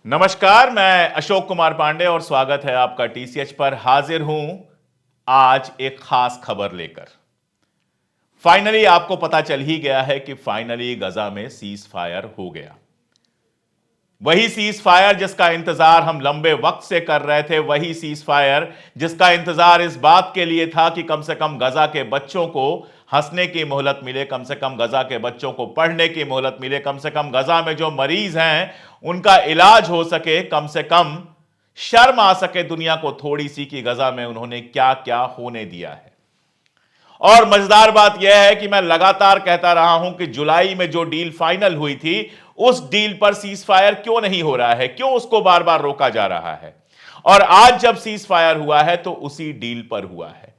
नमस्कार, मैं अशोक कुमार पांडे और स्वागत है आपका टीसीएच पर। हाजिर हूं आज एक खास खबर लेकर। फाइनली आपको पता चल ही गया है कि फाइनली गजा में सीज फायर हो गया। वही सीज फायर जिसका इंतजार हम लंबे वक्त से कर रहे थे, वही सीज फायर जिसका इंतजार इस बात के लिए था कि कम से कम गजा के बच्चों को हंसने की मोहलत मिले, कम से कम गजा के बच्चों को पढ़ने की मोहलत मिले, कम से कम गजा में जो मरीज हैं उनका इलाज हो सके, कम से कम शर्म आ सके दुनिया को थोड़ी सी कि गजा में उन्होंने क्या क्या होने दिया है। और मजेदार बात यह है कि मैं लगातार कहता रहा हूं कि जुलाई में जो डील फाइनल हुई थी उस डील पर सीज फायर क्यों नहीं हो रहा है, क्यों उसको बार बार रोका जा रहा है। और आज जब सीज फायर हुआ है तो उसी डील पर हुआ है।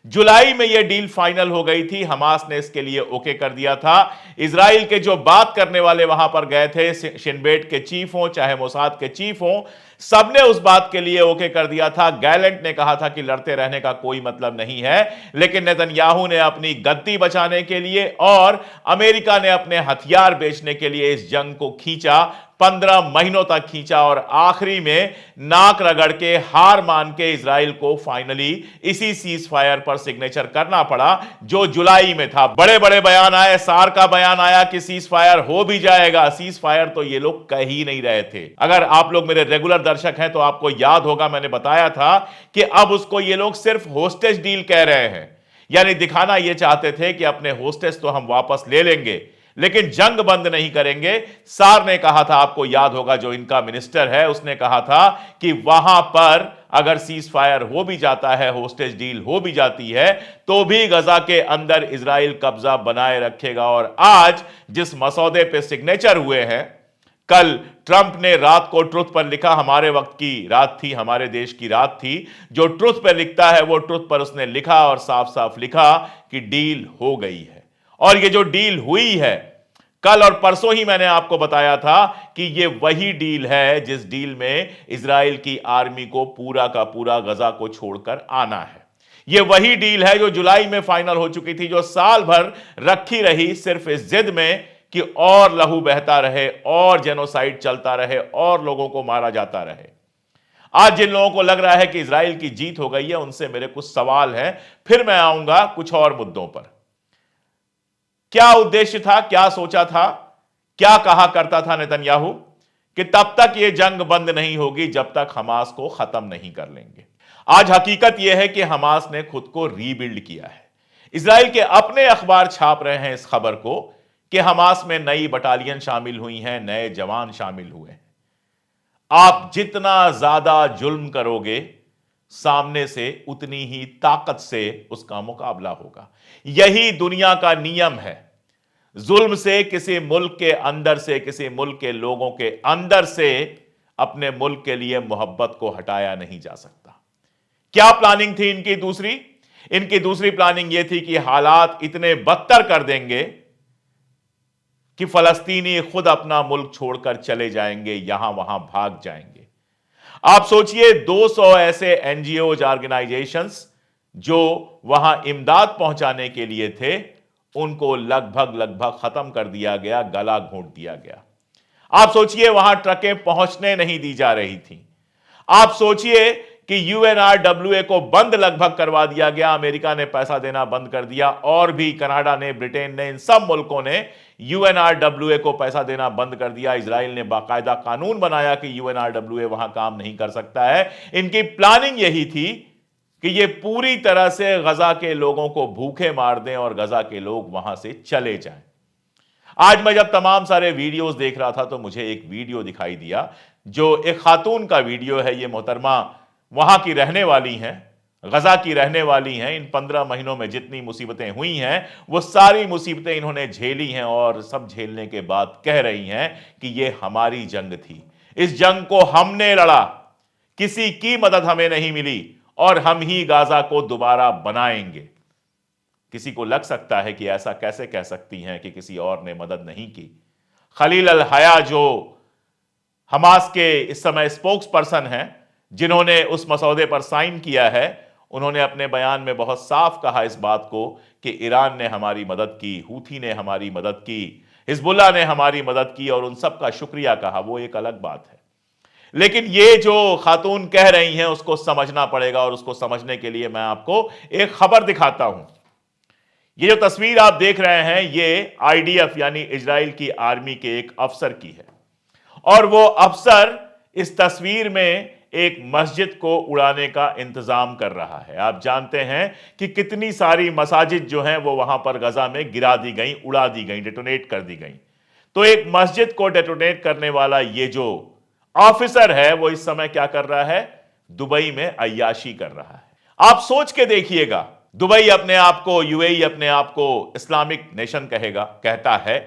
जुलाई में यह डील फाइनल हो गई थी, हमास ने इसके लिए ओके कर दिया था। इजराइल के जो बात करने वाले वहां पर गए थे, शिनबेट के चीफ हों चाहे मोसाद के चीफ हों, सबने उस बात के लिए ओके कर दिया था। गैलेंट ने कहा था कि लड़ते रहने का कोई मतलब नहीं है, लेकिन नेतन्याहू ने अपनी गद्दी बचाने के लिए और अमेरिका ने अपने हथियार बेचने के लिए इस जंग को खींचा, 15 महीनों तक खींचा और आखिरी में नाक रगड़ के हार मान के इजराइल को फाइनली इसी सीज फायर पर सिग्नेचर करना पड़ा जो जुलाई में था। बड़े बड़े बयान आए, सार का बयान आया कि सीज फायर हो भी जाएगा। सीज फायर तो ये लोग कह ही नहीं रहे थे। अगर आप लोग मेरे रेगुलर दर्शक हैं तो आपको याद होगा मैंने बताया था कि अब उसको ये लोग सिर्फ होस्टेज डील कह रहे हैं, यानी दिखाना ये चाहते थे कि अपने होस्टेज तो हम वापस ले लेंगे लेकिन जंग बंद नहीं करेंगे। सार ने कहा था, आपको याद होगा, जो इनका मिनिस्टर है उसने कहा था कि वहां पर अगर सीज फायर हो भी जाता है, होस्टेज डील हो भी जाती है, तो भी गजा के अंदर इजराइल कब्जा बनाए रखेगा। और आज जिस मसौदे पे सिग्नेचर हुए हैं, कल ट्रंप ने रात को ट्रुथ पर लिखा, हमारे वक्त की रात थी, हमारे देश की रात थी, जो ट्रुथ पर लिखता है वो ट्रुथ पर उसने लिखा और साफ साफ लिखा कि डील हो गई है। और ये जो डील हुई है, कल और परसों ही मैंने आपको बताया था कि ये वही डील है जिस डील में इजराइल की आर्मी को पूरा का पूरा गजा को छोड़कर आना है। ये वही डील है जो जुलाई में फाइनल हो चुकी थी, जो साल भर रखी रही सिर्फ इस जिद में कि और लहू बहता रहे और जेनोसाइड चलता रहे और लोगों को मारा जाता रहे। आज जिन लोगों को लग रहा है कि इजराइल की जीत हो गई है, उनसे मेरे कुछ सवाल हैं, फिर मैं आऊंगा कुछ और मुद्दों पर। क्या उद्देश्य था, क्या सोचा था, क्या कहा करता था नेतन्याहू कि तब तक यह जंग बंद नहीं होगी जब तक हमास को खत्म नहीं कर लेंगे। आज हकीकत यह है कि हमास ने खुद को रीबिल्ड किया है। इजराइल के अपने अखबार छाप रहे हैं इस खबर को कि हमास में नई बटालियन शामिल हुई हैं, नए जवान शामिल हुए हैं। आप जितना ज्यादा जुल्म करोगे, सामने से उतनी ही ताकत से उसका मुकाबला होगा। यही दुनिया का नियम है। जुल्म से किसी मुल्क के अंदर से, किसी मुल्क के लोगों के अंदर से अपने मुल्क के लिए मोहब्बत को हटाया नहीं जा सकता। क्या प्लानिंग थी इनकी दूसरी? इनकी दूसरी प्लानिंग यह थी कि हालात इतने बदतर कर देंगे कि फलस्तीनी खुद अपना मुल्क छोड़कर चले जाएंगे, यहां वहां भाग जाएंगे। आप सोचिए, 200 ऐसे एनजीओ ऑर्गेनाइजेशंस जो वहां इमदाद पहुंचाने के लिए थे, उनको लगभग लगभग खत्म कर दिया गया, गला घोंट दिया गया। आप सोचिए, वहां ट्रकें पहुंचने नहीं दी जा रही थी। आप सोचिए कि यूएनआरडब्ल्यूए को बंद लगभग करवा दिया गया, अमेरिका ने पैसा देना बंद कर दिया और भी कनाडा ने, ब्रिटेन ने, इन सब मुल्कों ने यूएनआरडब्ल्यूए को पैसा देना बंद कर दिया। इजराइल ने बाकायदा कानून बनाया कि यूएनआरडब्ल्यूए वहां काम नहीं कर सकता है। इनकी प्लानिंग यही थी कि ये पूरी तरह से गजा के लोगों को भूखे मार दें और गजा के लोग वहां से चले जाएं। आज मैं जब तमाम सारे वीडियोस देख रहा था तो मुझे एक वीडियो दिखाई दिया, जो एक खातून का वीडियो है। ये मोहतरमा वहां की रहने वाली हैं, गजा की रहने वाली हैं। इन 15 महीनों में जितनी मुसीबतें हुई हैं, वो सारी मुसीबतें इन्होंने झेली हैं और सब झेलने के बाद कह रही हैं कि ये हमारी जंग थी, इस जंग को हमने लड़ा, किसी की मदद हमें नहीं मिली और हम ही गाजा को दोबारा बनाएंगे। किसी को लग सकता है कि ऐसा कैसे कह सकती हैं कि किसी और ने मदद नहीं की। खलील अल हया, जो हमास के इस समय स्पोक्स पर्सन हैं, जिन्होंने उस मसौदे पर साइन किया है, उन्होंने अपने बयान में बहुत साफ कहा इस बात को कि ईरान ने हमारी मदद की, हूथी ने हमारी मदद की, हिजबुल्लाह ने हमारी मदद की और उन सब का शुक्रिया कहा। वो एक अलग बात है। लेकिन ये जो खातून कह रही हैं उसको समझना पड़ेगा, और उसको समझने के लिए मैं आपको एक खबर दिखाता हूं। ये जो तस्वीर आप देख रहे हैं, ये आईडीएफ यानी इजराइल की आर्मी के एक अफसर की है, और वो अफसर इस तस्वीर में एक मस्जिद को उड़ाने का इंतजाम कर रहा है। आप जानते हैं कि कितनी सारी मसाजिद जो हैं वो वहां पर गजा में गिरा दी गई, उड़ा दी गई, डेटोनेट कर दी गई। तो एक मस्जिद को डेटोनेट करने वाला ये जो ऑफिसर है वो इस समय क्या कर रहा है? दुबई में अय्याशी कर रहा है। आप सोच के देखिएगा, दुबई अपने आप को, यूएई अपने आप को इस्लामिक नेशन कहता है,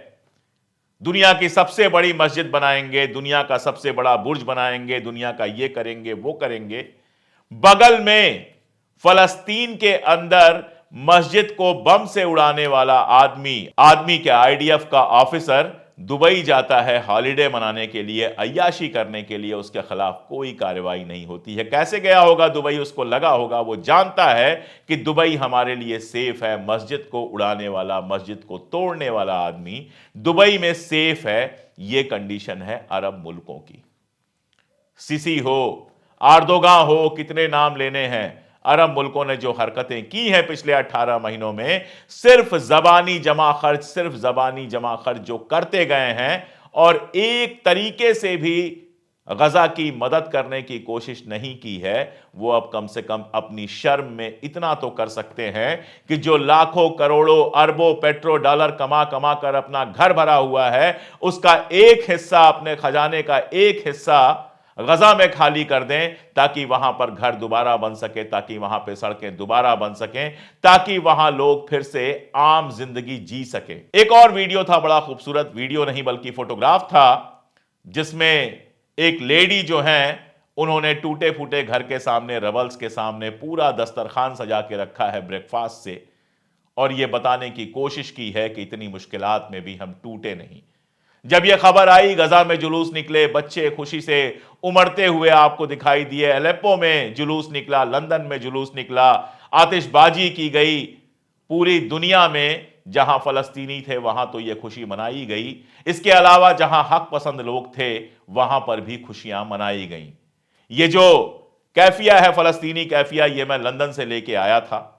दुनिया की सबसे बड़ी मस्जिद बनाएंगे, दुनिया का सबसे बड़ा बुर्ज बनाएंगे, दुनिया का ये करेंगे, वो करेंगे। बगल में फलस्तीन के अंदर मस्जिद को बम से उड़ाने वाला आदमी के आईडीएफ का ऑफिसर दुबई जाता है हॉलिडे मनाने के लिए, अय्याशी करने के लिए, उसके खिलाफ कोई कार्रवाई नहीं होती है। कैसे गया होगा दुबई? उसको लगा होगा, वो जानता है कि दुबई हमारे लिए सेफ है। मस्जिद को उड़ाने वाला, मस्जिद को तोड़ने वाला आदमी दुबई में सेफ है। यह कंडीशन है अरब मुल्कों की। सीसी हो, आर्दोगान हो, कितने नाम लेने हैं, अरब मुल्कों ने जो हरकतें की हैं पिछले 18 महीनों में, सिर्फ जबानी जमा खर्च जो करते गए हैं, और एक तरीके से भी गजा की मदद करने की कोशिश नहीं की है। वो अब कम से कम अपनी शर्म में इतना तो कर सकते हैं कि जो लाखों करोड़ों अरबों पेट्रो डॉलर कमा कमा कर अपना घर भरा हुआ है, उसका एक हिस्सा, अपने खजाने का एक हिस्सा गजा में खाली कर दें, ताकि वहां पर घर दोबारा बन सके, ताकि वहां पे सड़कें दोबारा बन सकें, ताकि वहां लोग फिर से आम जिंदगी जी सके। एक और वीडियो था, बड़ा खूबसूरत वीडियो नहीं बल्कि फोटोग्राफ था, जिसमें एक लेडी जो है, उन्होंने टूटे फूटे घर के सामने, रबल्स के सामने पूरा दस्तरखान सजा के रखा है ब्रेकफास्ट से, और यह बताने की कोशिश की है कि इतनी मुश्किलात में भी हम टूटे नहीं। जब यह खबर आई, गजा में जुलूस निकले, बच्चे खुशी से उमड़ते हुए आपको दिखाई दिए। अलेप्पो में जुलूस निकला, लंदन में जुलूस निकला, आतिशबाजी की गई। पूरी दुनिया में जहां फलस्तीनी थे वहां तो यह खुशी मनाई गई। इसके अलावा जहां हक पसंद लोग थे वहां पर भी खुशियां मनाई गई। यह जो कैफिया है, फलस्तीनी कैफिया, यह मैं लंदन से लेके आया था,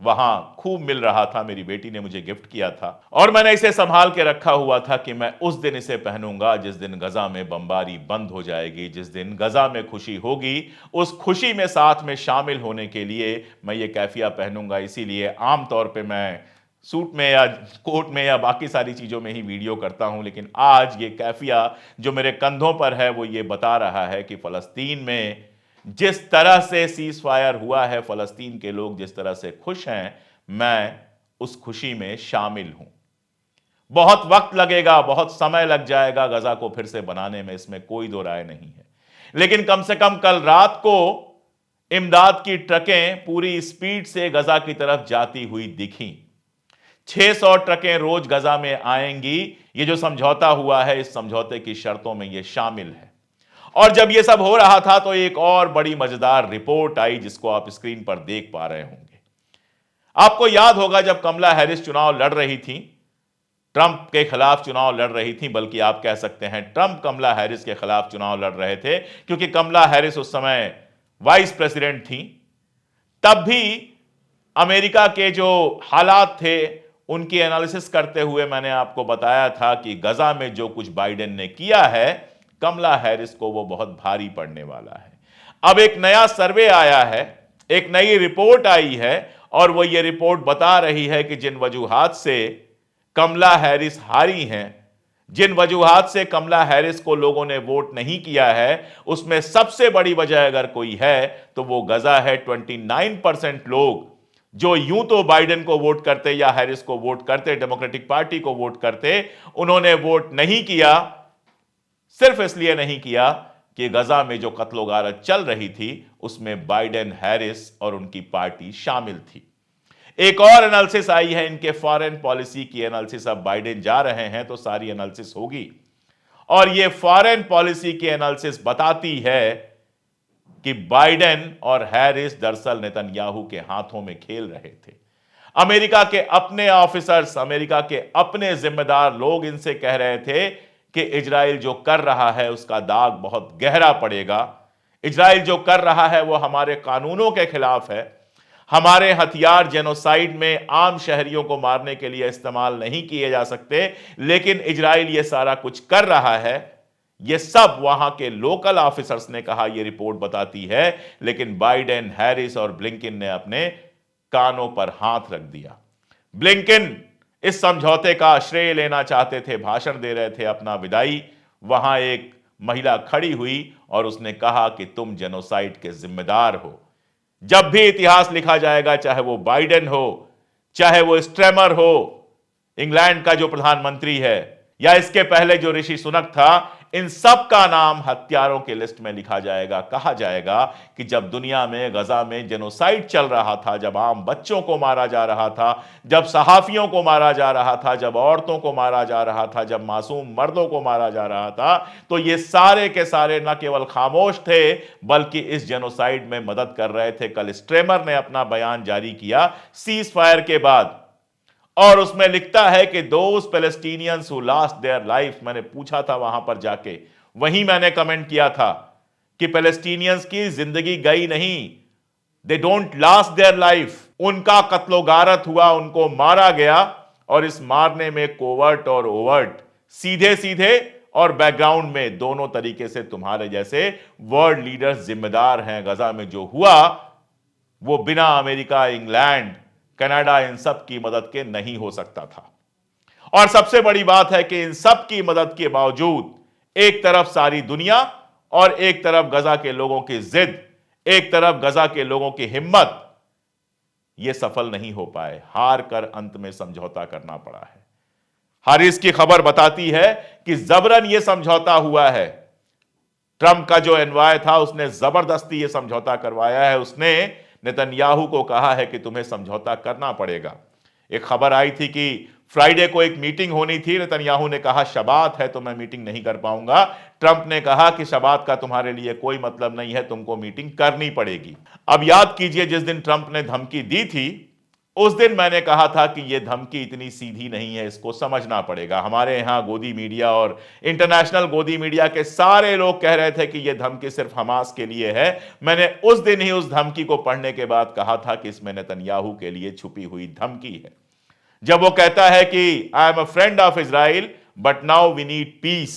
वहां खूब मिल रहा था, मेरी बेटी ने मुझे गिफ्ट किया था, और मैंने इसे संभाल के रखा हुआ था कि मैं उस दिन इसे पहनूंगा जिस दिन गजा में बमबारी बंद हो जाएगी, जिस दिन गजा में खुशी होगी। उस खुशी में साथ में शामिल होने के लिए मैं ये कैफिया पहनूंगा। इसीलिए आमतौर पे मैं सूट में या कोट में या बाकी सारी चीज़ों में ही वीडियो करता हूं, लेकिन आज ये कैफिया जो मेरे कंधों पर है वो ये बता रहा है कि फ़लस्तीन में जिस तरह से सीज फायर हुआ है, फलस्तीन के लोग जिस तरह से खुश हैं, मैं उस खुशी में शामिल हूं। बहुत वक्त लगेगा, बहुत समय लग जाएगा गजा को फिर से बनाने में, इसमें कोई दो राय नहीं है, लेकिन कम से कम कल रात को इमदाद की ट्रकें पूरी स्पीड से गजा की तरफ जाती हुई दिखी। 600 ट्रकें रोज गजा में आएंगी। ये जो समझौता हुआ है, इस समझौते की शर्तों में यह शामिल है। और जब यह सब हो रहा था तो एक और बड़ी मजेदार रिपोर्ट आई, जिसको आप स्क्रीन पर देख पा रहे होंगे। आपको याद होगा जब कमला हैरिस चुनाव लड़ रही थी, ट्रंप के खिलाफ चुनाव लड़ रही थी, बल्कि आप कह सकते हैं ट्रंप कमला हैरिस के खिलाफ चुनाव लड़ रहे थे, क्योंकि कमला हैरिस उस समय वाइस प्रेसिडेंट थी। तब भी अमेरिका के जो हालात थे उनकी एनालिसिस करते हुए मैंने आपको बताया था कि गजा में जो कुछ बाइडेन ने किया है, कमला हैरिस को वो बहुत भारी पड़ने वाला है। अब एक नया सर्वे आया है, एक नई रिपोर्ट आई है, और वो ये रिपोर्ट बता रही है कि जिन वजूहात से कमला हैरिस हारी हैं, जिन वजूहात से कमला हैरिस को लोगों ने वोट नहीं किया है, उसमें सबसे बड़ी वजह अगर कोई है तो वो गजा है। 29% लोग जो यूं तो बाइडेन को वोट करते या हैरिस को वोट करते, डेमोक्रेटिक पार्टी को वोट करते, उन्होंने वोट नहीं किया। सिर्फ इसलिए नहीं किया कि गजा में जो कत्लो गारत चल रही थी उसमें बाइडेन, हैरिस और उनकी पार्टी शामिल थी। एक और एनालिसिस आई है इनके फॉरेन पॉलिसी की एनालिसिस। अब बाइडेन जा रहे हैं तो सारी एनालिसिस होगी, और ये फॉरेन पॉलिसी की एनालिसिस बताती है कि बाइडेन और हैरिस दरअसल नेतन्याहू के हाथों में खेल रहे थे। अमेरिका के अपने ऑफिसर्स, अमेरिका के अपने जिम्मेदार लोग इनसे कह रहे थे कि इजराइल जो कर रहा है उसका दाग बहुत गहरा पड़ेगा। इजराइल जो कर रहा है वो हमारे कानूनों के खिलाफ है। हमारे हथियार जेनोसाइड में आम शहरियों को मारने के लिए इस्तेमाल नहीं किए जा सकते, लेकिन इजराइल ये सारा कुछ कर रहा है। ये सब वहां के लोकल ऑफिसर्स ने कहा, यह रिपोर्ट बताती है। लेकिन बाइडेन, हैरिस और ब्लिंकन ने अपने कानों पर हाथ रख दिया। ब्लिंकन इस समझौते का श्रेय लेना चाहते थे, भाषण दे रहे थे अपना विदाई। वहां एक महिला खड़ी हुई और उसने कहा कि तुम जेनोसाइड के जिम्मेदार हो। जब भी इतिहास लिखा जाएगा, चाहे वो बाइडेन हो, चाहे वो स्ट्रेमर हो, इंग्लैंड का जो प्रधानमंत्री है, या इसके पहले जो ऋषि सुनक था, इन सब का नाम हत्यारों के लिस्ट में लिखा जाएगा। कहा जाएगा कि जब दुनिया में, गजा में जेनोसाइड चल रहा था, जब आम बच्चों को मारा जा रहा था, जब सहाफियों को मारा जा रहा था, जब औरतों को मारा जा रहा था, जब मासूम मर्दों को मारा जा रहा था, तो ये सारे के सारे न केवल खामोश थे बल्कि इस जेनोसाइड में मदद कर रहे थे। कल स्ट्रेमर ने अपना बयान जारी किया सीज फायर के बाद, और उसमें लिखता है कि those Palestinians who lost their life, मैंने पूछा था वहां पर जाके, वहीं मैंने कमेंट किया था कि पैलेस्टीनियंस की जिंदगी गई नहीं, they don't lost their life, उनका कत्लो गारत हुआ, उनको मारा गया। और इस मारने में कोवर्ट और ओवर्ट, सीधे सीधे और बैकग्राउंड में, दोनों तरीके से तुम्हारे जैसे वर्ल्ड लीडर्स जिम्मेदार हैं। गजा में जो हुआ वो बिना अमेरिका, इंग्लैंड, कनाडा, इन सब की मदद के नहीं हो सकता था। और सबसे बड़ी बात है कि इन सब की मदद के बावजूद एक तरफ सारी दुनिया और एक तरफ गजा के लोगों की जिद, एक तरफ गजा के लोगों की हिम्मत, यह सफल नहीं हो पाए। हार कर अंत में समझौता करना पड़ा है। हारिस की खबर बताती है कि जबरन यह समझौता हुआ है। ट्रंप का जो एनवाय था उसने जबरदस्ती यह समझौता करवाया है। उसने नेतन्याहू को कहा है कि तुम्हें समझौता करना पड़ेगा। एक खबर आई थी कि फ्राइडे को एक मीटिंग होनी थी, नेतन्याहू ने कहा शबात है तो मैं मीटिंग नहीं कर पाऊंगा। ट्रंप ने कहा कि शबात का तुम्हारे लिए कोई मतलब नहीं है, तुमको मीटिंग करनी पड़ेगी। अब याद कीजिए, जिस दिन ट्रंप ने धमकी दी थी उस दिन मैंने कहा था कि यह धमकी इतनी सीधी नहीं है, इसको समझना पड़ेगा। हमारे यहां गोदी मीडिया और इंटरनेशनल गोदी मीडिया के सारे लोग कह रहे थे कि यह धमकी सिर्फ हमास के लिए है। मैंने उस दिन ही उस धमकी को पढ़ने के बाद कहा था कि इसमें नेतन्याहू के लिए छुपी हुई धमकी है। जब वो कहता है कि I am a friend of Israel but now we need peace,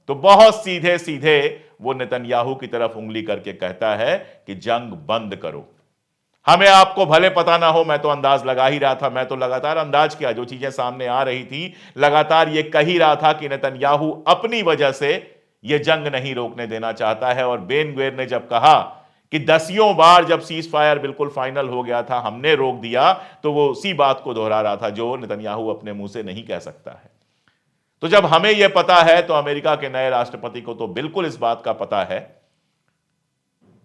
तो बहुत सीधे सीधे वो नेतन्याहू की तरफ उंगली करके कहता है कि जंग बंद करो। हमें आपको भले पता ना हो, मैं तो अंदाज लगा ही रहा था। मैं तो लगातार अंदाज किया, जो चीजें सामने आ रही थी लगातार ये कह ही रहा था कि नेतन्याहू अपनी वजह से ये जंग नहीं रोकने देना चाहता है। और बेन ग्वेर ने जब कहा कि दसियों बार जब सीज फायर बिल्कुल फाइनल हो गया था हमने रोक दिया, तो वो उसी बात को दोहरा रहा था जो नेतन्याहू अपने मुंह से नहीं कह सकता है। तो जब हमें यह पता है तो अमेरिका के नए राष्ट्रपति को तो बिल्कुल इस बात का पता है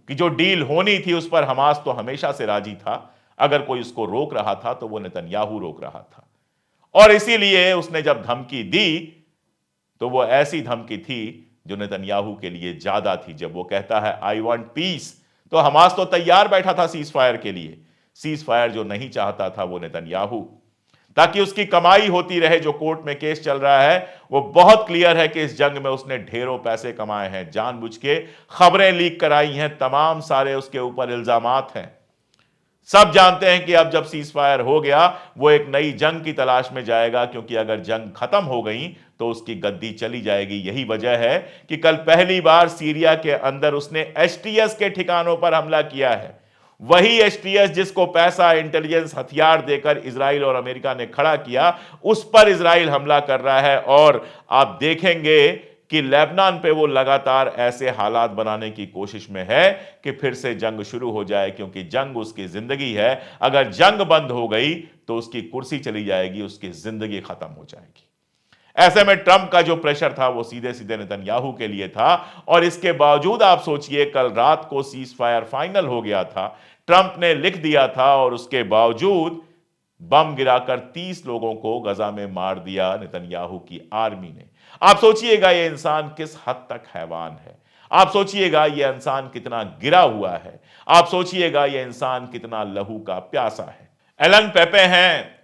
कि जो डील होनी थी उस पर हमास तो हमेशा से राजी था। अगर कोई उसको रोक रहा था तो वो नेतन्याहू रोक रहा था। और इसीलिए उसने जब धमकी दी तो वो ऐसी धमकी थी जो नेतन्याहू के लिए ज्यादा थी। जब वो कहता है आई वांट पीस, तो हमास तो तैयार बैठा था सीज फायर के लिए। सीज फायर जो नहीं चाहता था वो नेतन्याहू, ताकि उसकी कमाई होती रहे। जो कोर्ट में केस चल रहा है वो बहुत क्लियर है कि इस जंग में उसने ढेरों पैसे कमाए हैं, जानबूझ के खबरें लीक कराई हैं, तमाम सारे उसके ऊपर इल्जामात हैं। सब जानते हैं कि अब जब सीज फायर हो गया वो एक नई जंग की तलाश में जाएगा, क्योंकि अगर जंग खत्म हो गई तो उसकी गद्दी चली जाएगी। यही वजह है कि कल पहली बार सीरिया के अंदर उसने एसटीएस के ठिकानों पर हमला किया है। वही एसटीएस जिसको पैसा, इंटेलिजेंस, हथियार देकर इजराइल और अमेरिका ने खड़ा किया, उस पर इजराइल हमला कर रहा है। और आप देखेंगे कि लेबनान पे वो लगातार ऐसे हालात बनाने की कोशिश में है कि फिर से जंग शुरू हो जाए, क्योंकि जंग उसकी जिंदगी है। अगर जंग बंद हो गई तो उसकी कुर्सी चली जाएगी, उसकी जिंदगी खत्म हो जाएगी। ऐसे में ट्रंप का जो प्रेशर था वो सीधे सीधे नेतन्याहू के लिए था। और इसके बावजूद आप सोचिए, कल रात को सीज फायर फाइनल हो गया था, ट्रंप ने लिख दिया था, और उसके बावजूद बम गिराकर 30 लोगों को गजा में मार दिया नेतन्याहू की आर्मी ने। आप सोचिएगा ये इंसान किस हद तक हैवान है। आप सोचिएगा ये इंसान कितना गिरा हुआ है। आप सोचिएगा ये इंसान कितना लहू का प्यासा है। एलन पेपे हैं,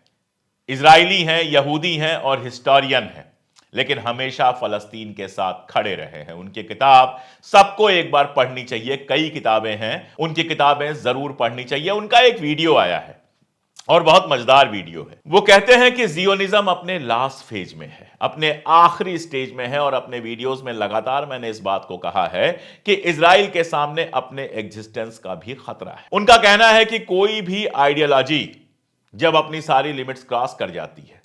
इजरायली हैं, यहूदी हैं और हिस्टोरियन हैं। लेकिन हमेशा फलस्तीन के साथ खड़े रहे हैं। उनकी किताब सबको एक बार पढ़नी चाहिए, कई किताबें हैं, उनकी किताबें जरूर पढ़नी चाहिए। उनका एक वीडियो आया है और बहुत मजेदार वीडियो है। वो कहते हैं कि जियोनिज्म अपने लास्ट फेज में है, अपने आखिरी स्टेज में है, और अपने वीडियोस में लगातार मैंने इस बात को कहा है कि इजराइल के सामने अपने एग्जिस्टेंस का भी खतरा है। उनका कहना है कि कोई भी आइडियोलॉजी जब अपनी सारी लिमिट्स क्रॉस कर जाती है,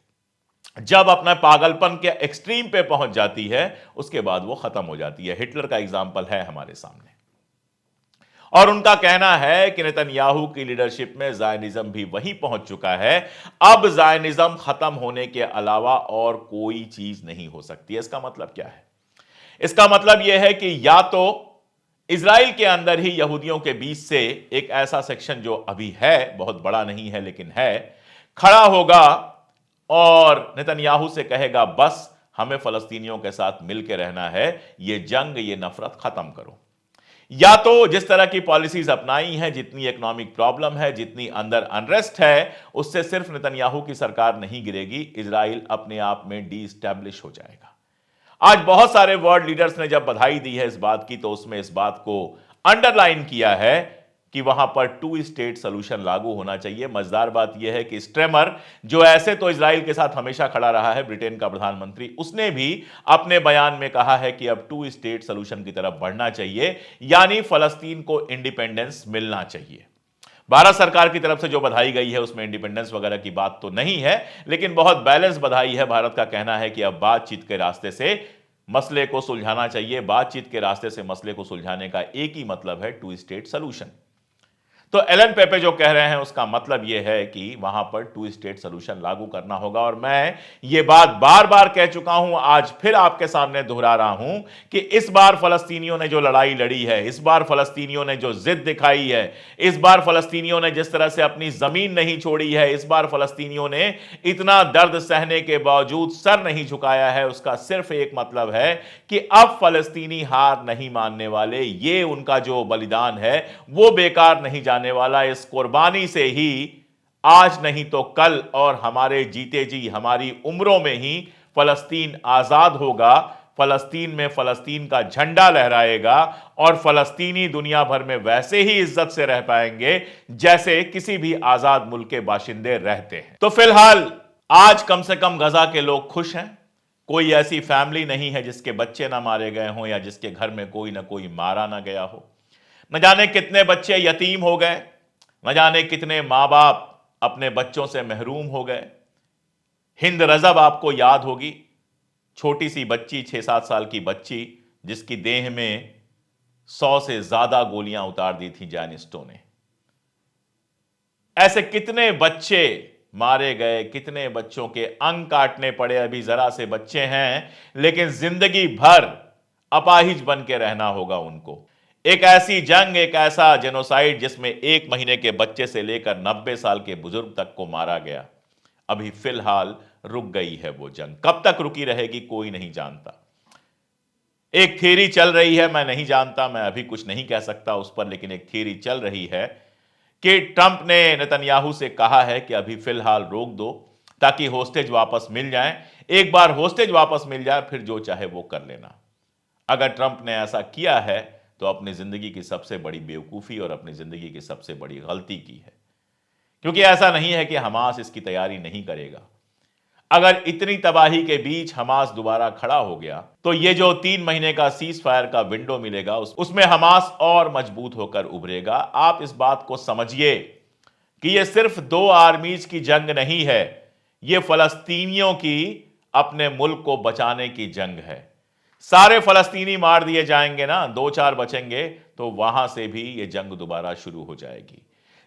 जब अपना पागलपन के एक्सट्रीम पे पहुंच जाती है, उसके बाद वो खत्म हो जाती है। हिटलर का एग्जाम्पल है हमारे सामने। और उनका कहना है कि नेतन्याहू की लीडरशिप में ज़ायनिज्म भी वहीं पहुंच चुका है। अब ज़ायनिज्म खत्म होने के अलावा और कोई चीज नहीं हो सकती है। इसका मतलब क्या है? इसका मतलब यह है कि या तो इजराइल के अंदर ही यहूदियों के बीच से एक ऐसा सेक्शन जो अभी है, बहुत बड़ा नहीं है लेकिन है, खड़ा होगा और नेतन्याहू से कहेगा बस हमें फलस्तीनियों के साथ मिलकर रहना है, ये जंग, ये नफरत खत्म करो। या तो जिस तरह की पॉलिसीज अपनाई हैं, जितनी इकोनॉमिक प्रॉब्लम है, जितनी अंदर अनरेस्ट है, उससे सिर्फ नेतन्याहू की सरकार नहीं गिरेगी, इजराइल अपने आप में डी एस्टैब्लिश हो जाएगा। आज बहुत सारे वर्ल्ड लीडर्स ने जब बधाई दी है इस बात की, तो उसमें इस बात को अंडरलाइन किया है कि वहां पर 2 स्टेट सोल्यूशन लागू होना चाहिए। मजेदार बात यह है कि स्ट्रेमर, जो ऐसे तो इजराइल के साथ हमेशा खड़ा रहा है, ब्रिटेन का प्रधानमंत्री, उसने भी अपने बयान में कहा है कि अब 2 स्टेट सोल्यूशन की तरफ बढ़ना चाहिए, यानी फलस्तीन को इंडिपेंडेंस मिलना चाहिए। भारत सरकार की तरफ से जो बधाई गई है उसमें इंडिपेंडेंस वगैरह की बात तो नहीं है, लेकिन बहुत बैलेंस बधाई है। भारत का कहना है कि अब बातचीत के रास्ते से मसले को सुलझाना चाहिए। बातचीत के रास्ते से मसले को सुलझाने का एक ही मतलब है, 2 स्टेट सोल्यूशन। तो एलन पेपे जो कह रहे हैं उसका मतलब यह है कि वहां पर 2 स्टेट सोल्यूशन लागू करना होगा। और मैं ये बात बार बार कह चुका हूं, आज फिर आपके सामने दोहरा रहा हूं कि इस बार फलस्तीनियों ने जो लड़ाई लड़ी है, इस बार फलस्तीनियों ने जो जिद दिखाई है, इस बार फलस्तीनियों ने जिस तरह से अपनी जमीन नहीं छोड़ी है, इस बार फलस्तीनियों ने इतना दर्द सहने के बावजूद सर नहीं झुकाया है, उसका सिर्फ एक मतलब है कि अब फलस्तीनी हार नहीं मानने वाले। ये उनका जो बलिदान है वो बेकार नहीं जाने वाला। इस कुर्बानी से ही आज नहीं तो कल और हमारे जीते जी हमारी उम्रों में ही फलस्तीन आजाद होगा। फलस्तीन में फलस्तीन का झंडा लहराएगा और फलस्तीनी दुनिया भर में वैसे ही इज्जत से रह पाएंगे जैसे किसी भी आजाद मुल्क के बाशिंदे रहते हैं। तो फिलहाल आज कम से कम गजा के लोग खुश हैं। कोई ऐसी फैमिली नहीं है जिसके बच्चे ना मारे गए हों या जिसके घर में कोई ना कोई मारा ना गया हो। न जाने कितने बच्चे यतीम हो गए, न जाने कितने मां बाप अपने बच्चों से महरूम हो गए। हिंद रजब आपको याद होगी, छोटी सी बच्ची, 6-7 साल की बच्ची, जिसकी देह में 100 से ज्यादा गोलियां उतार दी थी जायनिस्टों ने। ऐसे कितने बच्चे मारे गए, कितने बच्चों के अंग काटने पड़े। अभी जरा से बच्चे हैं लेकिन जिंदगी भर अपाहिज बन के रहना होगा उनको। एक ऐसी जंग, एक ऐसा जेनोसाइड जिसमें 1 महीने के बच्चे से लेकर 90 साल के बुजुर्ग तक को मारा गया। अभी फिलहाल रुक गई है वो जंग, कब तक रुकी रहेगी कोई नहीं जानता। एक थ्योरी चल रही है, मैं नहीं जानता, मैं अभी कुछ नहीं कह सकता उस पर, लेकिन एक थ्योरी चल रही है कि ट्रंप ने नेतन्याहू से कहा है कि अभी फिलहाल रोक दो ताकि होस्टेज वापस मिल जाए। एक बार होस्टेज वापस मिल जाए फिर जो चाहे वो कर लेना। अगर ट्रंप ने ऐसा किया है तो अपनी जिंदगी की सबसे बड़ी बेवकूफी और अपनी जिंदगी की सबसे बड़ी गलती की है, क्योंकि ऐसा नहीं है कि हमास इसकी तैयारी नहीं करेगा। अगर इतनी तबाही के बीच हमास दोबारा खड़ा हो गया तो ये जो 3 महीने का सीज फायर का विंडो मिलेगा उसमें हमास और मजबूत होकर उभरेगा। आप इस बात को समझिए कि ये सिर्फ 2 आर्मीज की जंग नहीं है, ये फलस्तीनियों की अपने मुल्क को बचाने की जंग है। सारे फलस्तीनी मार दिए जाएंगे ना, 2-4 बचेंगे, तो वहां से भी ये जंग दोबारा शुरू हो जाएगी।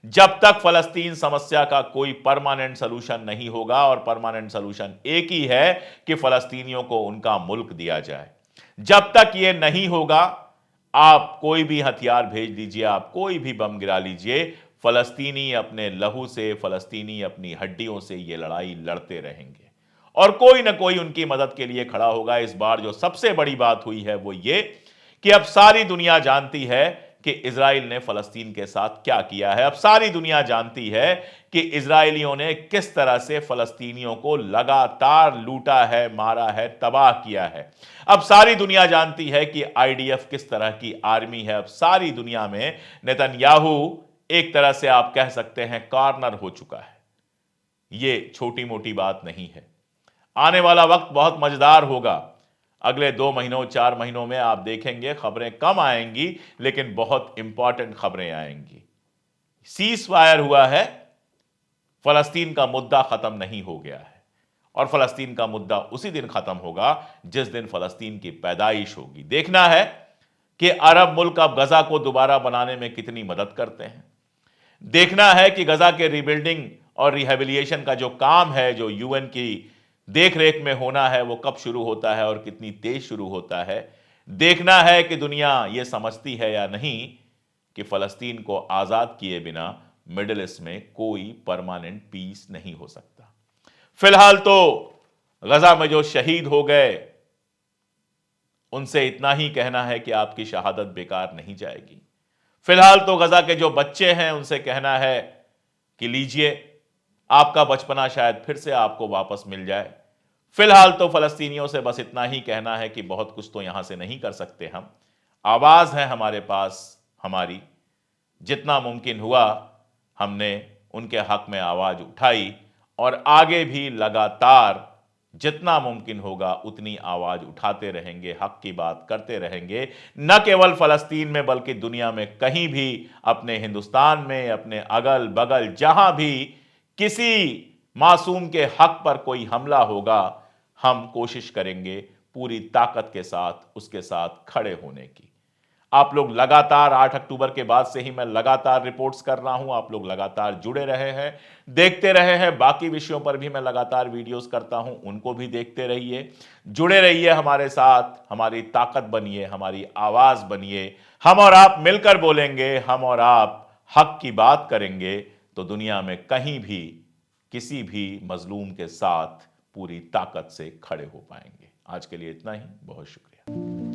जब तक फलस्तीन समस्या का कोई परमानेंट सलूशन नहीं होगा, और परमानेंट सलूशन एक ही है कि फलस्तीनियों को उनका मुल्क दिया जाए, जब तक ये नहीं होगा, आप कोई भी हथियार भेज दीजिए, आप कोई भी बम गिरा लीजिए, फलस्तीनी अपने लहू से, फलस्तीनी अपनी हड्डियों से ये लड़ाई लड़ते रहेंगे और कोई ना कोई उनकी मदद के लिए खड़ा होगा। इस बार जो सबसे बड़ी बात हुई है वो ये कि अब सारी दुनिया जानती है कि इजराइल ने फलस्तीन के साथ क्या किया है। अब सारी दुनिया जानती है कि इजरायलियों ने किस तरह से फलस्तीनियों को लगातार लूटा है, मारा है, तबाह किया है। अब सारी दुनिया जानती है कि आईडीएफ किस तरह की आर्मी है। अब सारी दुनिया में नेतन्याहू एक तरह से आप कह सकते हैं कॉर्नर हो चुका है। ये छोटी मोटी बात नहीं है। आने वाला वक्त बहुत मजेदार होगा। अगले 2 महीनों 4 महीनों में आप देखेंगे खबरें कम आएंगी, लेकिन बहुत इंपॉर्टेंट खबरें आएंगी। सीज फायर हुआ है, फलस्तीन का मुद्दा खत्म नहीं हो गया है, और फलस्तीन का मुद्दा उसी दिन खत्म होगा जिस दिन फलस्तीन की पैदाइश होगी। देखना है कि अरब मुल्क अब गजा को दोबारा बनाने में कितनी मदद करते हैं। देखना है कि गजा के रिबिल्डिंग और रिहेबिलिटेशन का जो काम है, जो यूएन की देखरेख में होना है, वो कब शुरू होता है और कितनी तेज शुरू होता है। देखना है कि दुनिया ये समझती है या नहीं कि फलस्तीन को आजाद किए बिना मिडिल ईस्ट में कोई परमानेंट पीस नहीं हो सकता। फिलहाल तो गजा में जो शहीद हो गए उनसे इतना ही कहना है कि आपकी शहादत बेकार नहीं जाएगी। फिलहाल तो गजा के जो बच्चे हैं उनसे कहना है कि लीजिए, आपका बचपना शायद फिर से आपको वापस मिल जाए। फिलहाल तो फलस्तीनियों से बस इतना ही कहना है कि बहुत कुछ तो यहां से नहीं कर सकते हम। आवाज है हमारे पास, हमारी जितना मुमकिन हुआ हमने उनके हक में आवाज उठाई, और आगे भी लगातार जितना मुमकिन होगा उतनी आवाज उठाते रहेंगे, हक की बात करते रहेंगे। न केवल फलस्तीन में बल्कि दुनिया में कहीं भी, अपने हिंदुस्तान में, अपने अगल बगल जहां भी किसी मासूम के हक पर कोई हमला होगा, हम कोशिश करेंगे पूरी ताकत के साथ उसके साथ खड़े होने की। आप लोग लगातार 8 अक्टूबर के बाद से ही मैं लगातार रिपोर्ट्स कर रहा हूं, आप लोग लगातार जुड़े रहे हैं, देखते रहे हैं। बाकी विषयों पर भी मैं लगातार वीडियोस करता हूं, उनको भी देखते रहिए, जुड़े रहिए हमारे साथ। हमारी ताकत बनिए, हमारी आवाज बनिए। हम और आप मिलकर बोलेंगे, हम और आप हक की बात करेंगे, तो दुनिया में कहीं भी किसी भी मजलूम के साथ पूरी ताकत से खड़े हो पाएंगे। आज के लिए इतना ही, बहुत शुक्रिया।